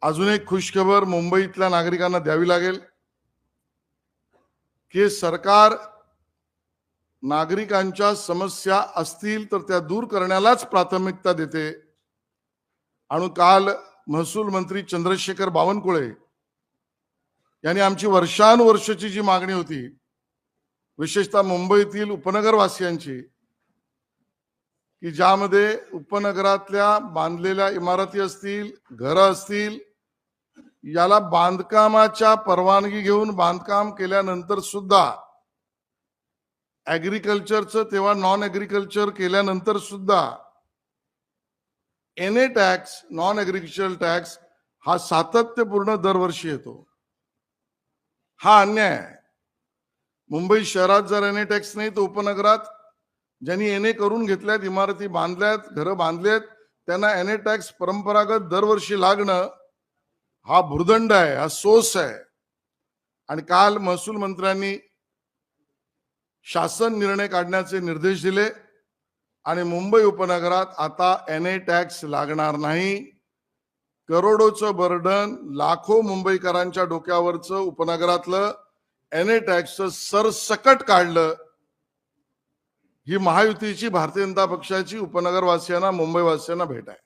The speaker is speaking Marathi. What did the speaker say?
अजून एक खुशखबर मुंबईतल्या नागरिकांना द्यावी लागेल की सरकार नागरिकांच्या समस्या असतील तर त्या दूर करण्यालाच प्राथमिकता देते। आणि काल महसूल मंत्री चंद्रशेखर बावनकुळे यांनी आमची वर्षानुवर्षाची जी मागणी होती, विशेषतः मुंबईतील उपनगरवासियांची, की ज्यामध्ये उपनगरातल्या बांधलेल्या इमारती असतील, घरं असतील, याला बांधकामाच्या परवानगी घेऊन बांधकाम केल्यानंतर सुद्धा ऍग्रीकल्चरचं तेव्हा नॉन ऍग्रीकल्चर केल्यानंतर सुद्धा NA tax, non agricultural tax हा सातत्यपूर्ण दरवर्षी येतो। हा अन्याय आहे। मुंबई शहरात जर एनए टॅक्स नाही तर उपनगरात ज्यांनी एनए करून घेतल्यात, इमारती बांधल्यात, घरं बांधलेत, त्यांना एनए टॅक्स परंपरागत दरवर्षी लागणं हा भुर्दंड आहे, हा सोस आहे। आणि काल महसूल मंत्र्यांनी शासन निर्णय काढण्याचे निर्देश दिले आणि मुंबई उपनगरात आता एनए टॅक्स लागणार नाही। करोडोचं बर्डन लाखो मुंबईकरांच्या डोक्यावरचं उपनगरातलं एनए टॅक्सचं सरसकट काढलं। ही महायुतीची भारतीय जनता पक्षाची उपनगरवासियांना, मुंबईवासियांना भेट आहे।